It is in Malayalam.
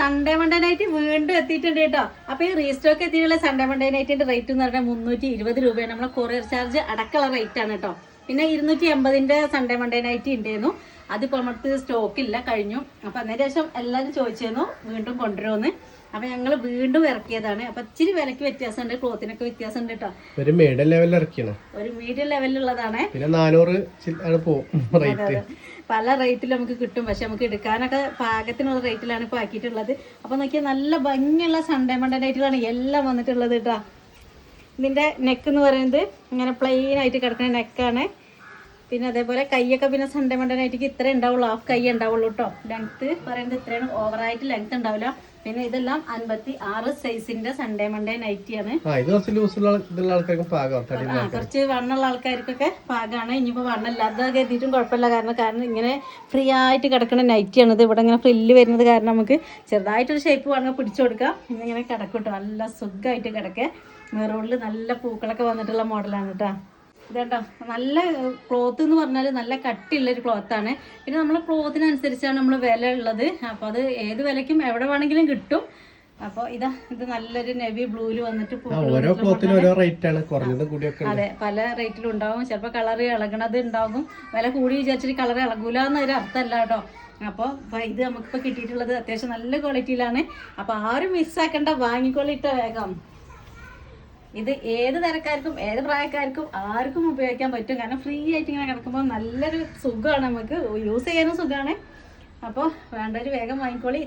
സൺഡേ മൺഡേ നൈറ്റ് വീണ്ടും എത്തിയിട്ടുണ്ട് കേട്ടോ. അപ്പൊ ഈ റീസ്റ്റോക്ക് എത്തിയിട്ടുള്ള സൺഡേ മൺഡേ നൈറ്റിന്റെ റേറ്റ് എന്ന് പറഞ്ഞാൽ 320 രൂപയാണ്. നമ്മളെ കൊറിയർ ചാർജ് അടക്കമുള്ള റേറ്റ് ആണ് കേട്ടോ. പിന്നെ 280ന്റെ സൺഡേ മൺഡേ നൈറ്റ് ഉണ്ടായിരുന്നു. അതിപ്പോ നമുക്ക് സ്റ്റോക്ക് ഇല്ല, കഴിഞ്ഞു. അപ്പൊ അതിന് ശേഷം എല്ലാവരും ചോദിച്ചിരുന്നു വീണ്ടും കൊണ്ടുവരുമെന്ന്. അപ്പൊ ഞങ്ങൾ വീണ്ടും ഇറക്കിയതാണ്. അപ്പൊ ഇച്ചിരി വിലക്ക് വ്യത്യാസമുണ്ട്, ക്ലോത്തിനൊക്കെ വ്യത്യാസമുണ്ട് കേട്ടോ. ഒരു മീഡിയം ലെവലിൽ ഇറക്കിയാണ്, ഒരു മീഡിയം ലെവലിലുള്ളതാണ്. പിന്നെ 400 പോകും റേറ്റ്. പല റേറ്റിൽ നമുക്ക് കിട്ടും, പക്ഷെ നമുക്ക് എടുക്കാനൊക്കെ പാകത്തിനുള്ള റേറ്റിലാണ് ഇപ്പൊ ആക്കിയിട്ടുള്ളത്. അപ്പൊ നോക്കിയാൽ നല്ല ഭംഗിയുള്ള സൺഡേ മൺഡേ നൈറ്റിലാണ് എല്ലാം വന്നിട്ടുള്ളത് കേട്ടോ. ഇതിന്റെ നെക്ക് എന്ന് പറയുന്നത് ഇങ്ങനെ പ്ലെയിൻ ആയിട്ട് കിടക്കുന്ന നെക്കാണ്. പിന്നെ അതേപോലെ കൈയൊക്കെ പിന്നെ സൺഡേ മൺഡേ നൈറ്റിക്ക് ഇത്രേ ഉണ്ടാവുള്ളൂ, ഹാഫ് കൈ ഉണ്ടാവുള്ളൂ കേട്ടോ. ലെങ്ത് പറയുന്നത് ഇത്രയാണ്, ഓവറായിട്ട് ലെങ്ത് ഉണ്ടാവില്ല. പിന്നെ ഇതെല്ലാം 56 സൈസിന്റെ സൺഡേ മൺഡേ നൈറ്റിയാണ്. കുറച്ച് വണ്ണുള്ള ആൾക്കാർക്കൊക്കെ പാകമാണ്. ഇനിയിപ്പോ വണ്ണില്ലാതെ കരുതിയിട്ടും കുഴപ്പമില്ല, കാരണം ഇങ്ങനെ ഫ്രീ ആയിട്ട് കിടക്കുന്ന നൈറ്റിയാണ് ഇത്. ഇവിടെ ഇങ്ങനെ ഫ്രില്ല് വരുന്നത് കാരണം നമുക്ക് ചെറുതായിട്ടൊരു ഷേപ്പ് വേണമെങ്കിൽ പിടിച്ചു കൊടുക്കാം. ഇന്നിങ്ങനെ കിടക്കും കേട്ടോ, നല്ല സുഖമായിട്ട് കിടക്കുക. മെറൂണിൽ നല്ല പൂക്കളൊക്കെ വന്നിട്ടുള്ള മോഡലാണ് കേട്ടോ. ഇതുണ്ടോ, നല്ല ക്ലോത്ത് എന്ന് പറഞ്ഞാൽ നല്ല കട്ടിയുള്ളൊരു ക്ലോത്താണ്. പിന്നെ നമ്മളെ ക്ലോത്തിനനുസരിച്ചാണ് നമ്മൾ വില ഉള്ളത്. അപ്പോൾ അത് ഏത് വിലയ്ക്കും എവിടെ വേണമെങ്കിലും കിട്ടും. അപ്പോൾ ഇത് നല്ലൊരു നെവി ബ്ലൂവിൽ വന്നിട്ട് അതെ, പല റേറ്റിലും ഉണ്ടാവും. ചിലപ്പോൾ കളർ ഇളകണത് ഉണ്ടാകും, വില കൂടി വിചാരിച്ചിട്ട് കളർ ഇളകൂല എന്നൊരു അർത്ഥമല്ല കേട്ടോ. അപ്പോൾ ഇത് നമുക്കിപ്പോൾ കിട്ടിയിട്ടുള്ളത് അത്യാവശ്യം നല്ല ക്വാളിറ്റിയിലാണ്. അപ്പോൾ ആരും മിസ്സാക്കണ്ട, വാങ്ങിക്കൊള്ളിട്ട വേഗം. ഇത് ഏത് തരക്കാർക്കും ഏത് പ്രായക്കാർക്കും ആർക്കും ഉപയോഗിക്കാൻ പറ്റും. കാരണം ഫ്രീ ആയിട്ട് ഇങ്ങനെ കിടക്കുമ്പോൾ നല്ലൊരു സുഖമാണ്, നമുക്ക് യൂസ് ചെയ്യാനും സുഖമാണ്. അപ്പോൾ വേണ്ടവർ വേഗം വാങ്ങിക്കോളി.